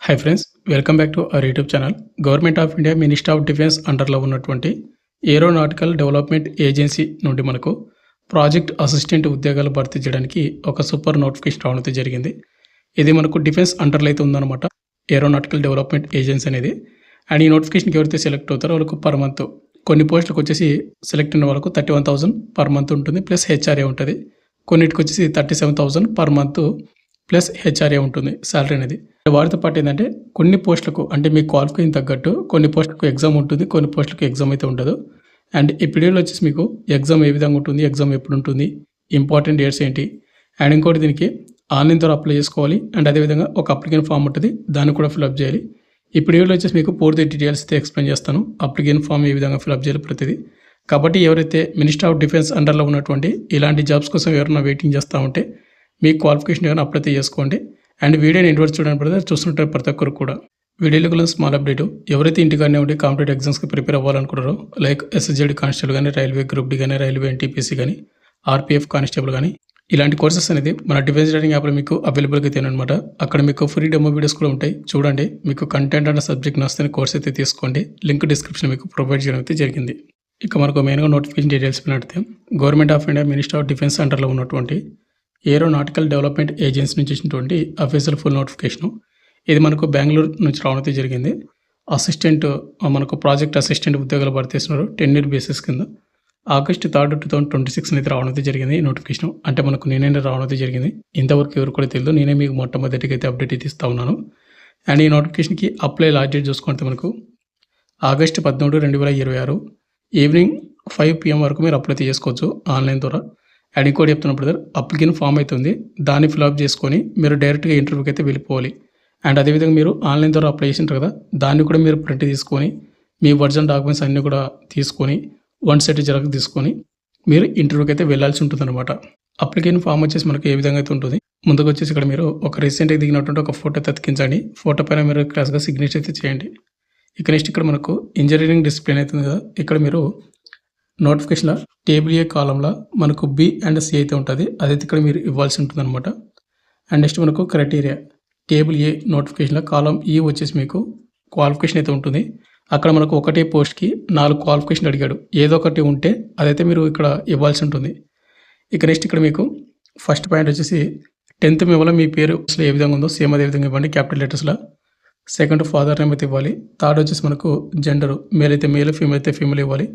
Hi friends, welcome back to our YouTube channel. Government of India minister of defence అండర్లో ఉన్నటువంటి aeronautical development agency నుండి మనకు project assistant ఉద్యోగాలు భర్తీ చేయడానికి ఒక సూపర్ నోటిఫికేషన్ రావడం జరిగింది. ఇది మనకు డిఫెన్స్ అండర్లో అయితే ఉందన్నమాట, ఏరోనాటికల్ డెవలప్మెంట్ ఏజెన్సీ అనేది. అండ్ ఈ నోటిఫికేషన్కి ఎవరైతే సెలెక్ట్ అవుతారో వాళ్ళకు పర్ మంత్ కొన్ని పోస్టులకు వచ్చేసి సెలెక్ట్ అయిన వాళ్ళకు 31,000 పర్ మంత్ ఉంటుంది, ప్లస్ హెచ్ఆర్ఏ ఉంటుంది. కొన్నిటికి వచ్చేసి 37,000 పర్ మంత్ ప్లస్ హెచ్ఆర్ఏ ఉంటుంది శాలరీ అనేది. వాటితో పాటు ఏంటంటే కొన్ని పోస్టులకు అంటే మీ క్వాలిఫికేషన్ తగ్గట్టు కొన్ని పోస్టులకు ఎగ్జామ్ ఉంటుంది, కొన్ని పోస్టులకు ఎగ్జామ్ అయితే ఉండదు. అండ్ ఈ పీరియడ్లో వచ్చేసి మీకు ఎగ్జామ్ ఏ విధంగా ఉంటుంది, ఎగ్జామ్ ఎప్పుడు ఉంటుంది, ఇంపార్టెంట్ డేట్స్ ఏంటి, అండ్ ఇంకోటి దీనికి ఆన్లైన్ ద్వారా అప్లై చేసుకోవాలి. అండ్ అదేవిధంగా ఒక అప్లికేషన్ ఫామ్ ఉంటుంది, దాన్ని కూడా ఫిల్అప్ చేయాలి. ఈ పీరియడ్లో వచ్చేసి మీకు పూర్తి డీటెయిల్స్ అయితే ఎక్స్ప్లెయిన్ చేస్తాను, అప్లికేషన్ ఫామ్ ఏ విధంగా ఫిల్అప్ చేయాలి ప్రతిదీ. కాబట్టి ఎవరైతే మినిస్టర్ ఆఫ్ డిఫెన్స్ అండర్లో ఉన్నటువంటి ఇలాంటి జాబ్స్ కోసం ఎవరైనా వెయిటింగ్ చేస్తూ ఉంటే మీ క్వాలిఫికేషన్ ఏమైనా అప్లై చేసుకోండి. అండ్ వీడియోని ఇంటివరకు చూడండి బ్రదర్, చూస్తుంటారు ప్రతి ఒక్కరు కూడా. వీడియోలో స్మాల్ అప్డేట్, ఎవరైతే ఇంటికానే ఉండి కాంపిటేటివ్ ఎగ్జామ్స్కి ప్రిపేర్ అవ్వాలనుకుంటారో లైక్ ఎస్ఎస్జేడి కానిస్టేబుల్ కానీ, రైల్వే గ్రూప్ డి కానీ, రైల్వే ఎన్టీపీసీ కానీ, ఆర్పీఎఫ్ కానిస్టేబుల్ కానీ, ఇలాంటి కోర్సెస్ అనేది మన డిఫెన్స్ ట్రైనింగ్ యాప్లో మీకు అవైలబుల్గా అయితే అనమాట. అక్కడ మీకు ఫ్రీ డెమో వీడియోస్ కూడా ఉంటాయి, చూడండి. మీకు కంటెంట్ అన్న సబ్జెక్ట్ నచ్చితే కోర్స్ అయితే తీసుకోండి, లింక్ డిస్క్రిప్షన్ మీకు ప్రొవైడ్ చేయడం అయితే జరిగింది. ఇక మనకు మెయిన్గా నోటిఫికేషన్ డీటెయిల్స్ వినడితే, government of India minister of defence అండర్లో ఉన్నటువంటి ఏరోనాటికల్ డెవలప్మెంట్ ఏజెన్సీ నుంచి ఇచ్చినటువంటి అఫీషియల్ ఫుల్ నోటిఫికేషను. ఇది మనకు బెంగళూరు నుంచి రావడం జరిగింది. అసిస్టెంట్ మనకు ప్రాజెక్ట్ అసిస్టెంట్ ఉద్యోగాలు భర్తీ చేస్తున్నారు 10 year బేసిస్ కింద. August 3, 2026 అయితే రావడం జరిగింది ఈ నోటిఫికేషన్. అంటే మనకు నేనే రావడం జరిగింది, ఇంతవరకు ఎవరు కూడా తెలియదు, నేనే మీకు మొట్టమొదటిగా అయితే అప్డేట్ అయితే ఇస్తూ ఉన్నాను. అండ్ ఈ నోటిఫికేషన్కి అప్లై లాస్ట్ డేట్ చూసుకుంటే మనకు August 13, 2026 ఈవినింగ్ 5 PM వరకు మీరు అప్లై చేసుకోవచ్చు ఆన్లైన్ ద్వారా. అండ్ ఇంకోటి చెప్తున్నా బ్రదర్, అప్లికేషన్ ఫామ్ అవుతుంది, దాన్ని ఫిల్అప్ చేసుకొని మీరు డైరెక్ట్గా ఇంటర్వ్యూకి అయితే వెళ్ళిపోవాలి. అండ్ అదేవిధంగా మీరు ఆన్లైన్ ద్వారా అప్లై చేసింటారు కదా, దాన్ని కూడా మీరు ప్రింట్ తీసుకొని మీ ఒరిజినల్ డాక్యుమెంట్స్ అన్నీ కూడా తీసుకొని 1 set జిరాక్స్ తీసుకొని మీరు ఇంటర్వ్యూకి అయితే వెళ్ళాల్సి ఉంటుంది అనమాట. అప్లికేషన్ ఫామ్ వచ్చేసి మనకు ఏ విధంగా అయితే ఉంటుంది, ముందుకు వచ్చేసి ఇక్కడ మీరు ఒక రీసెంట్గా దిగినటువంటి ఒక ఫోటో అతికించండి, ఫోటో పైన మీరు క్లాస్గా సిగ్నేచర్ అయితే చేయండి. ఇక నెక్స్ట్ ఇక్కడ మనకు ఇంజనీరింగ్ డిసిప్లిన్ అవుతుంది కదా, ఇక్కడ మీరు నోటిఫికేషన్లో టేబుల్ ఏ కాలంలో మనకు బి అండ్ సి అయితే ఉంటుంది, అదైతే ఇక్కడ మీరు ఇవ్వాల్సి ఉంటుంది అనమాట. అండ్ నెక్స్ట్ మనకు క్రైటీరియా టేబుల్ ఏ నోటిఫికేషన్లో కాలం ఈ వచ్చేసి మీకు క్వాలిఫికేషన్ అయితే ఉంటుంది. అక్కడ మనకు ఒకటే పోస్ట్కి 4 క్వాలిఫికేషన్ అడిగాడు, ఏదో ఒకటి ఉంటే అదైతే మీరు ఇక్కడ ఇవ్వాల్సి ఉంటుంది. ఇక నెక్స్ట్ ఇక్కడ మీకు ఫస్ట్ పాయింట్ వచ్చేసి 10th మెమోలో మీ పేరు అసలు ఏ విధంగా ఉందో సేమ్ అదే విధంగా ఇవ్వండి క్యాపిటల్ లెటర్స్లో. సెకండ్ ఫాదర్ నేమ్ అయితే ఇవ్వాలి. థర్డ్ వచ్చేసి మనకు జెండరు, మేల్ అయితే మేల్, ఫీమేల్ అయితే ఫీమేల్ ఇవ్వాలి.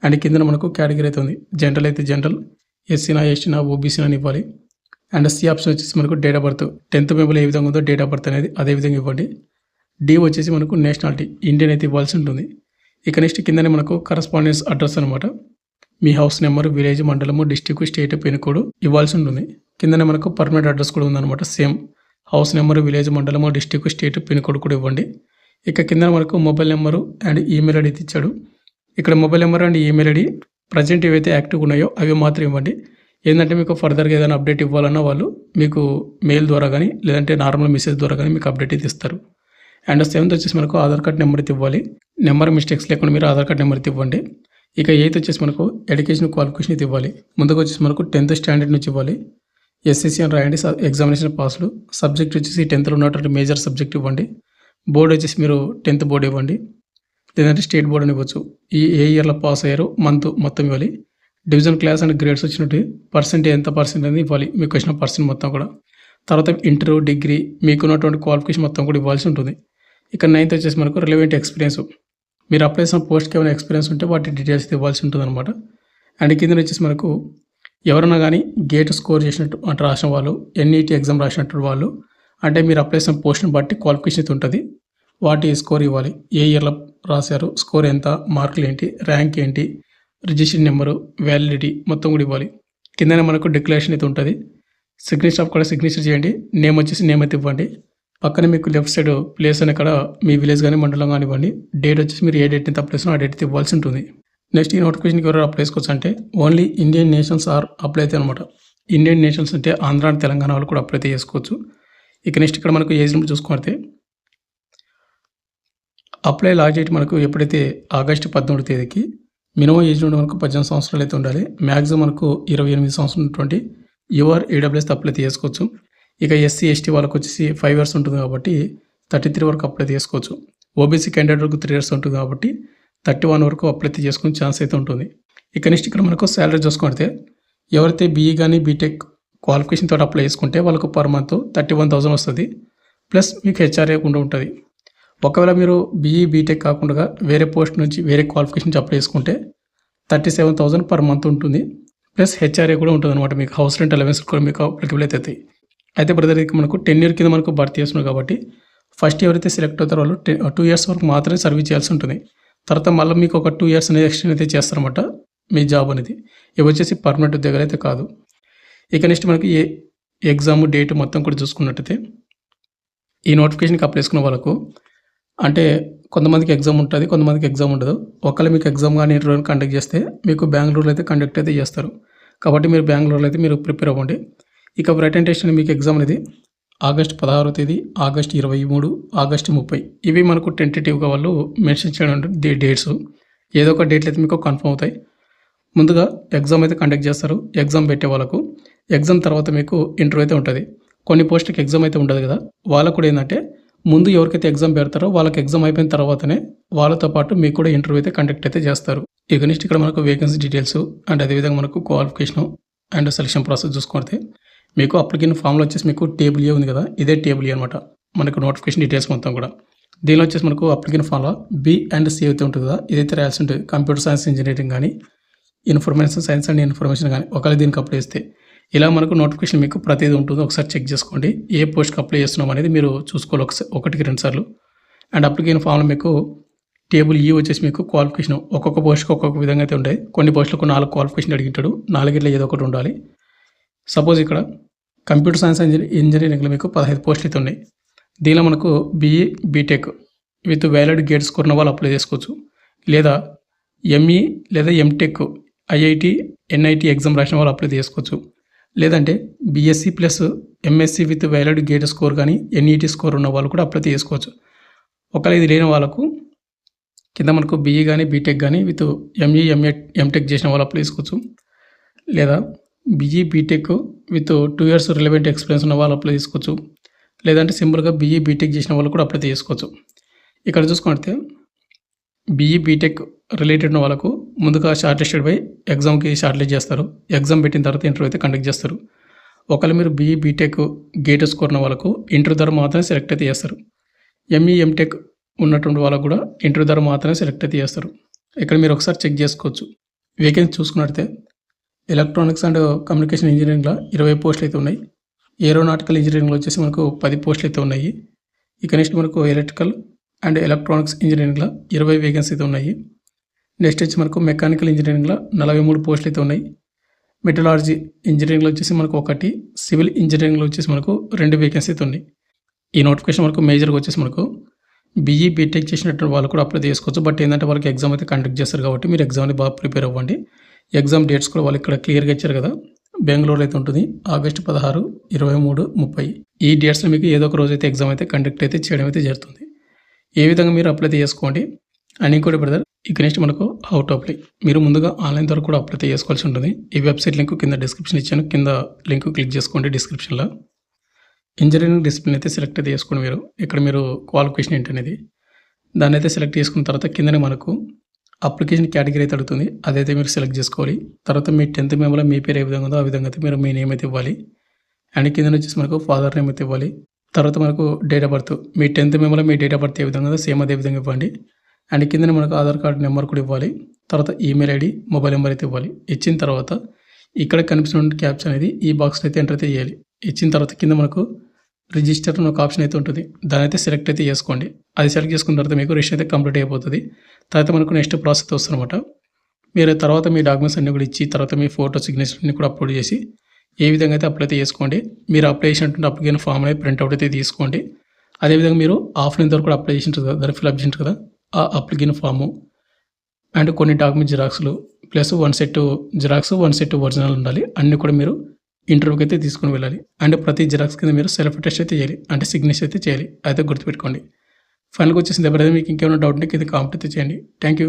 అండ్ కింద మనకు కేటగిరీ అయితే ఉంది, జనరల్ అయితే జనరల్, ఎస్సీనా ఎస్టీనా ఓబీసీనా అని ఇవ్వాలి. అండ్ సి ఆప్షన్ వచ్చేసి మనకు డేట్ ఆఫ్ బర్త్, 10th మెమోలో ఏ విధంగా ఉందో డేట్ ఆఫ్ బర్త్ అనేది అదే విధంగా ఇవ్వండి. డి వచ్చేసి మనకు నేషనాలిటీ ఇండియన్ అయితే ఇవ్వాల్సి ఉంటుంది. ఇక నెక్స్ట్ కిందనే మనకు కరస్పాండెన్స్ అడ్రస్ అనమాట, మీ హౌస్ నెంబర్, విలేజ్, మండలము, డిస్టిక్, స్టేట్, పిన్ కోడ్ ఇవ్వాల్సి ఉంటుంది. కిందనే మనకు పర్మనెంట్ అడ్రస్ కూడా ఉందన్నమాట, సేమ్ హౌస్ నెంబర్, విలేజ్, మండలము, డిస్టిక్, స్టేట్, పిన్ కోడ్ కూడా ఇవ్వండి. ఇక కింద మనకు mobile number and email ID ఇచ్చాడు. ఇక్కడ mobile number and email ID present ఏవైతే యాక్టివ్గా ఉన్నాయో అవి మాత్రం ఇవ్వండి. ఏంటంటే మీకు ఫర్దర్గా ఏదైనా అప్డేట్ ఇవ్వాలన్నా వాళ్ళు మీకు మెయిల్ ద్వారా కానీ లేదంటే నార్మల్ మెసేజ్ ద్వారా కానీ మీకు అప్డేట్ అయితే ఇస్తారు. అండ్ 7th వచ్చేసి మనకు ఆధార్ కార్డ్ నెంబర్ అయితే ఇవ్వాలి, నెంబర్ మిస్టేక్స్ లేకుండా మీరు ఆధార్ కార్డ్ నెంబర్ అయితే ఇవ్వండి. ఇక 8th వచ్చేసి మనకు ఎడ్యుకేషన్ క్వాలిఫికేషన్ అయితే ఇవ్వాలి. ముందుకు వచ్చేసి మనకు 10th స్టాండర్డ్ నుంచి ఇవ్వాలి. ఎస్ఎస్సి అని రాయండి, ఎగ్జామినేషన్ పాస్లు. సబ్జెక్ట్ వచ్చేసి 10thలో ఉన్నటువంటి మేజర్ సబ్జెక్ట్ ఇవ్వండి. బోర్డు వచ్చేసి మీరు 10th బోర్డు ఇవ్వండి, లేదంటే స్టేట్ బోర్డు అని ఇవ్వచ్చు. ఏ ఇయర్లో పాస్ అయ్యారో మంత్ మొత్తం ఇవ్వాలి. డివిజన్ క్లాస్ అండ్ గ్రేడ్స్ వచ్చినట్టు పర్సెంటేజ్ ఎంత పర్సెంట్ అనేది ఇవ్వాలి, మీకు వచ్చిన పర్సెంట్ మొత్తం కూడా. తర్వాత ఇంటర్, డిగ్రీ మీకున్నటువంటి క్వాలిఫికేషన్ మొత్తం కూడా ఇవ్వాల్సి ఉంటుంది. ఇక 9th వచ్చేసి మనకు రిలవెంట్ ఎక్స్పీరియన్స్, మీరు అప్లై చేసిన పోస్ట్కి ఏమైనా ఎక్స్పీరియన్స్ ఉంటే వాటి డీటెయిల్స్ ఇవ్వాల్సి ఉంటుంది అనమాట. అండ్ కింద వచ్చేసి మనకు ఎవరైనా కానీ గేట్ స్కోర్ చేసినట్టు అంటే రాసిన వాళ్ళు, ఎన్ఈటీ ఎగ్జామ్ రాసినట్టు వాళ్ళు, అంటే మీరు అప్లై చేసిన పోస్ట్ని బట్టి క్వాలిఫికేషన్ అయితే ఉంటుంది, వాటి స్కోర్ ఇవ్వాలి. ఏ ఇయర్లో రాశారు, స్కోర్ ఎంత, మార్కులు ఏంటి, ర్యాంక్ ఏంటి, రిజిస్ట్రేషన్ నెంబరు, వ్యాలిడిటీ మొత్తం కూడా ఇవ్వాలి. కిందనే మనకు డిక్లరేషన్ అయితే ఉంటుంది. సిగ్నేచర్ కూడా సిగ్నేచర్ చేయండి, నేమ్ వచ్చేసి నేమ్ అయితే ఇవ్వండి. పక్కన మీకు లెఫ్ట్ సైడ్ ప్లేస్ అని ఇక్కడ మీ విలేజ్ కానీ మండలం కానీ ఇవ్వండి. డేట్ వచ్చేసి మీరు ఏ డేట్ అయితే అప్లై చేసినా ఆ డేట్ అయితే ఇవ్వాల్సి ఉంటుంది. నెక్స్ట్ ఈ నోటిఫికేషన్కి ఎవరు అప్లై చేసుకోవచ్చు అంటే only Indian nations are apply అయితే అనమాట. ఇండియన్ నేషన్స్ అంటే ఆంధ్ర అండ్ తెలంగాణ వాళ్ళు కూడా అప్లై అయితే చేసుకోవచ్చు. ఇక నెక్స్ట్ ఇక్కడ మనకు ఏజ్ లిమిట్ చూసుకుంటే అప్లై లాస్ట్ డేట్ మనకు ఎప్పుడైతే August 13వ తేదీకి మినిమం ఏజ్ నుండి మనకు 18 సంవత్సరాలు అయితే ఉండాలి. మ్యాక్సిమం మనకు 28 సంవత్సరాలు ఉన్నటువంటి యూఆర్ ఈడబ్ల్యూఎస్ అప్లై అయితే చేసుకోవచ్చు. ఇక ఎస్సీ ఎస్టీ వాళ్ళకి వచ్చేసి 5 years ఉంటుంది కాబట్టి 33 వరకు అప్లై చేసుకోవచ్చు. ఓబీసీ క్యాండిడేట్ వరకు 3 ఇయర్స్ ఉంటుంది కాబట్టి 31 వరకు అప్లై చేసుకునే ఛాన్స్ అయితే ఉంటుంది. ఇక నెక్స్ట్ ఇక్కడ మనకు శాలరీ చూసుకుంటే ఎవరైతే బీఈ కానీ బీటెక్ క్వాలిఫికేషన్ తోటి అప్లై చేసుకుంటే వాళ్ళకు పర్ మంత్ 31,000 వస్తుంది. ప్లస్ మీకు హెచ్ఆర్ఏ కూడా ఉంటుంది. ఒకవేళ మీరు బీఈ బీటెక్ కాకుండా వేరే పోస్ట్ నుంచి వేరే క్వాలిఫికేషన్ నుంచి అప్లై చేసుకుంటే 37,000 పర్ మంత్ ఉంటుంది. ప్లస్ హెచ్ఆర్ఏ కూడా ఉంటుంది అనమాట. మీకు హౌస్ రెంట్ అలవెన్స్ కూడా మీకు అప్లికబుల్ అవుతాయి. అయితే బ్రదర్ ఇక మనకు 10 ఇయర్ కింద మనకు భర్తీ చేస్తున్నారు కాబట్టి ఫస్ట్ ఎవరైతే సెలెక్ట్ అవుతారో వాళ్ళు 2 ఇయర్స్ వరకు మాత్రమే సర్వీస్ చేయాల్సి ఉంటుంది. తర్వాత మళ్ళీ మీకు ఒక 2 ఇయర్స్ అనేది ఎక్స్టెండ్ అయితే చేస్తారన్నమాట మీ జాబ్ అనేది. ఇవి వచ్చేసి పర్మనెంట్ ఉద్యోగాలు అయితే కాదు. ఇక నెక్స్ట్ మనకి ఏ ఎగ్జామ్ డేట్ మొత్తం కూడా చూసుకున్నట్టయితే ఈ నోటిఫికేషన్కి అప్లై చేసుకున్న వాళ్ళకు అంటే కొంతమందికి ఎగ్జామ్ ఉంటుంది, కొంతమందికి ఎగ్జామ్ ఉండదు. ఒకవేళ మీకు ఎగ్జామ్ కానీ ఇంటర్వ్యూ కండక్ట్ చేస్తే మీకు బెంగళూరులో అయితే కండక్ట్ అయితే చేస్తారు. కాబట్టి మీరు బెంగళూరులో అయితే మీరు ప్రిపేర్ అవ్వండి. ఇక రిటన్ టెస్ట్ మీకు ఎగ్జామ్ అనేది ఆగస్టు 16వ తేదీ, ఆగస్టు 23, ఆగస్టు 30 ఇవి మనకు టెంటేటివ్గా వాళ్ళు మెన్షన్ చేయడం డేట్స్. ఏదో ఒక డేట్లు అయితే మీకు కన్ఫర్మ్ అవుతాయి. ముందుగా ఎగ్జామ్ అయితే కండక్ట్ చేస్తారు. ఎగ్జామ్ పెట్టే వాళ్ళకు ఎగ్జామ్ తర్వాత మీకు ఇంటర్వ్యూ అయితే ఉంటుంది. కొన్ని పోస్టులకు ఎగ్జామ్ అయితే ఉండదు కదా, వాళ్ళకు కూడా ఏంటంటే ముందు ఎవరికైతే ఎగ్జామ్ పెడతారో వాళ్ళకి ఎగ్జామ్ అయిపోయిన తర్వాతనే వాళ్ళతో పాటు మీకు కూడా ఇంటర్వ్యూ అయితే కండక్ట్ అయితే చేస్తారు. ఇక నెక్స్ట్ ఇక్కడ మనకు వేకెన్సీ డీటెయిల్స్ అండ్ అదేవిధంగా మనకు క్వాలిఫికేషన్ అండ్ సెలక్షన్ ప్రాసెస్ చూసుకుంటే మీకు అప్లికేషన్ ఫామ్లో వచ్చేసి మీకు టేబుల్ ఏ ఉంది కదా, ఇదే టేబుల్ ఏ అనమాట. మనకు నోటిఫికేషన్ డీటెయిల్స్ మొత్తం కూడా దీనిలో వచ్చేసి మనకు అప్లికేషన్ ఫామ్లో బి అండ్ సి అయితే ఉంటుంది కదా, ఇదైతే రాయాల్సి ఉంటుంది. కంప్యూటర్ సైన్స్ ఇంజనీరింగ్ కానీ ఇన్ఫర్మేషన్ సైన్స్ అండ్ ఇన్ఫర్మేషన్ కానీ ఒకవేళ దీనికి అప్లై చేస్తే ఇలా మనకు నోటిఫికేషన్ మీకు ప్రతిదీ ఉంటుంది. ఒకసారి చెక్ చేసుకోండి. ఏ పోస్ట్కి అప్లై చేస్తున్నాం అనేది మీరు చూసుకోవాలి ఒకటికి 2 సార్లు. అండ్ అప్లికేషన్ ఫామ్లో మీకు టేబుల్ ఈ వచ్చేసి మీకు క్వాలిఫికేషన్ ఒక్కొక్క పోస్ట్కి ఒక్కొక్క విధంగా అయితే ఉంటాయి. కొన్ని పోస్టులకు 4 క్వాలిఫికేషన్ అడిగింటాడు, 4 ఏదో ఒకటి ఉండాలి. సపోజ్ ఇక్కడ కంప్యూటర్ సైన్స్ ఇంజనీరింగ్లో మీకు 15 పోస్టులు అయితే ఉన్నాయి. దీనిలో మనకు BE BTech with valid GATE score ఉన్న వాళ్ళు అప్లై చేసుకోవచ్చు. లేదా ఎంఈ లేదా ఎంటెక్ ఐఐటి ఎన్ఐటి ఎగ్జామ్ రాసిన వాళ్ళు అప్లై చేసుకోవచ్చు. లేదంటే BSc plus MSc with valid GATE score కానీ ఎన్ఈటి స్కోర్ ఉన్న వాళ్ళు కూడా అప్లై చేసుకోవచ్చు. ఒకవేళ ఇది లేని వాళ్ళకు కింద మనకు బీఈ కానీ బీటెక్ కానీ విత్ ఎంఈ ఎంటెక్ చేసిన వాళ్ళు అప్లై చేసుకోవచ్చు. లేదా BE BTech with 2 years relevant experience ఉన్న వాళ్ళు అప్లై చేసుకోవచ్చు. లేదంటే సింపుల్గా బీఈ బీటెక్ చేసిన వాళ్ళు కూడా అప్లై చేసుకోవచ్చు. ఇక్కడ చూసుకుంటే బీఈ బీటెక్ రిలేటెడ్ ఉన్న వాళ్ళకు ముందుగా షార్ట్ లిస్టెడ్ బై ఎగ్జామ్కి షార్ట్ లిస్ట్ చేస్తారు. ఎగ్జామ్ పెట్టిన తర్వాత ఇంటర్వ్యూ అయితే కండక్ట్ చేస్తారు. ఒకవేళ మీరు బీఈ బీటెక్ గేట్ స్కోర్ ఉన్న వాళ్ళకు ఇంటర్వ్యూ ద్వారా మాత్రమే సెలెక్ట్ అయితే చేస్తారు. ఎంఈ ఎంటెక్ ఉన్నటువంటి వాళ్ళకు కూడా ఇంటర్వ్యూ ద్వారా మాత్రమే సెలెక్ట్ అయితే చేస్తారు. ఇక్కడ మీరు ఒకసారి చెక్ చేసుకోవచ్చు. వేకెన్సీ చూసుకున్నట్లయితే ఎలక్ట్రానిక్స్ అండ్ కమ్యూనికేషన్ ఇంజనీరింగ్లో 20 పోస్టులు అయితే ఉన్నాయి. ఏరోనాటికల్ ఇంజనీరింగ్లో వచ్చేసి మనకు 10 పోస్టులు అయితే ఉన్నాయి. ఇక నెక్స్ట్ మనకు ఎలక్ట్రికల్ అండ్ ఎలక్ట్రానిక్స్ ఇంజనీరింగ్లో 20 వేకెన్సీ అయితే ఉన్నాయి. నెక్స్ట్ వచ్చి మనకు మెకానికల్ ఇంజనీరింగ్లో 43 పోస్టులు అయితే ఉన్నాయి. మెటలాలజీ ఇంజనీరింగ్లో వచ్చేసి మనకు 1, సివిల్ ఇంజనీరింగ్లో వచ్చేసి మనకు 2 వేకెన్సీ అయితే ఉన్నాయి. ఈ నోటిఫికేషన్ మనకు మేజర్గా వచ్చేసి మనకు బీఈ బీటెక్ చేసినటువంటి వాళ్ళు కూడా అప్లై చేసుకోవచ్చు. బట్ ఏంటంటే వాళ్ళకి ఎగ్జామ్ అయితే కండక్ట్ చేస్తారు కాబట్టి మీరు ఎగ్జామ్ని బాగా ప్రిపేర్ అవ్వండి. ఎగ్జామ్ డేట్స్ కూడా వాళ్ళు ఇక్కడ క్లియర్గా ఇచ్చారు కదా, బెంగళూరులో అయితే ఉంటుంది. ఆగస్టు 16, 23, 30 ఈ డేట్స్లో మీకు ఏదో ఒక రోజు అయితే ఎగ్జామ్ అయితే కండక్ట్ అయితే చేయడం అయితే జరుగుతుంది. ఏ విధంగా మీరు అప్లై చేసుకోండి. అండ్ ఇంకోటి బ్రదర్, ఇక నెక్స్ట్ మనకు హౌ టు అప్లై. మీరు ముందుగా ఆన్లైన్ ద్వారా కూడా అప్లై చేసుకోవాల్సి ఉంటుంది. ఈ వెబ్సైట్ లింక్ కింద డిస్క్రిప్షన్ ఇచ్చాను, కింద లింక్ క్లిక్ చేసుకోండి. డిస్క్రిప్షన్లో ఇంజనీరింగ్ డిసిప్లిన్ అయితే సెలెక్ట్ అయితే చేసుకోండి. మీరు ఇక్కడ మీరు క్వాలిఫికేషన్ ఏంటనేది దాన్ని అయితే సెలెక్ట్ చేసుకున్న తర్వాత కిందనే మనకు అప్లికేషన్ కేటగిరీ అయితే అడుగుతుంది. అదైతే మీరు సెలెక్ట్ చేసుకోవాలి. తర్వాత మీ 10th మెమోలో మీ పేరు ఏ విధంగా ఉందో ఆ విధంగా అయితే మీరు మీ నేమ్ అయితే ఇవ్వాలి. అండ్ కింద వచ్చేసి మనకు ఫాదర్ నేమ్ అయితే ఇవ్వాలి. తర్వాత మనకు డేట్ ఆఫ్ బర్త్, మీ 10th మెమోలో మీ డేట్ ఆఫ్ బర్త్ ఏ విధంగా ఉందో సేమ్ అదే విధంగా ఇవ్వండి. అండ్ కింద మనకు ఆధార్ కార్డు నెంబర్ కూడా ఇవ్వాలి. తర్వాత ఈమెయిల్ ఐడి, మొబైల్ నెంబర్ అయితే ఇవ్వాలి. ఇచ్చిన తర్వాత ఇక్కడ కనిపిస్తున్న క్యాప్షన్ అనేది ఈ బాక్స్లో అయితే ఎంటర్ అయితే చేయాలి. ఇచ్చిన తర్వాత కింద మనకు రిజిస్టర్ అని ఒక ఆప్షన్ అయితే ఉంటుంది. దాని అయితే సెలెక్ట్ అయితే చేసుకోండి. అది సెలెక్ట్ చేసుకున్న తర్వాత మీకు రిజిస్టర్ అయితే కంప్లీట్ అయిపోతుంది. తర్వాత మనకు నెక్స్ట్ ప్రాసెస్ వస్తుందన్నమాట. మీరు తర్వాత మీ డాక్యుమెంట్స్ అన్ని కూడా ఇచ్చి తర్వాత మీ ఫోటో సిగ్నేచర్ అన్ని కూడా అప్లోడ్ చేసి ఏ విధంగా అయితే అప్లై అయితే చేసుకోండి. మీరు అప్లై చేసినటువంటి అప్లికేషన్ ఫామ్ అనేది ప్రింట్అవుట్ అయితే తీసుకోండి. అదేవిధంగా మీరు ఆఫ్లైన్ ద్వారా కూడా అప్లై చేసింటారు కదా, దాన్ని ఫిల్అప్ చేసింటారు కదా, ఆ అప్లికేషన్ ఫాము అండ్ కొన్ని డాక్యుమెంట్ జిరాక్స్లు plus 1 set Xerox 1 set original ఉండాలి. అన్నీ కూడా మీరు ఇంటర్వ్యూకి అయితే తీసుకుని వెళ్ళాలి. అండ్ ప్రతి జిరాక్స్ కింద మీరు సెల్ఫ్ టెస్ట్ అయితే చేయాలి, అంటే సిగ్నేచర్ అయితే చేయాలి. అయితే గుర్తుపెట్టుకోండి. ఫైనల్గా వచ్చేసింది. ఎవరైతే మీకు ఇంకేమైనా డౌట్ ఉంటే కింద కామెంట్ అయితే చేయండి. Thank you.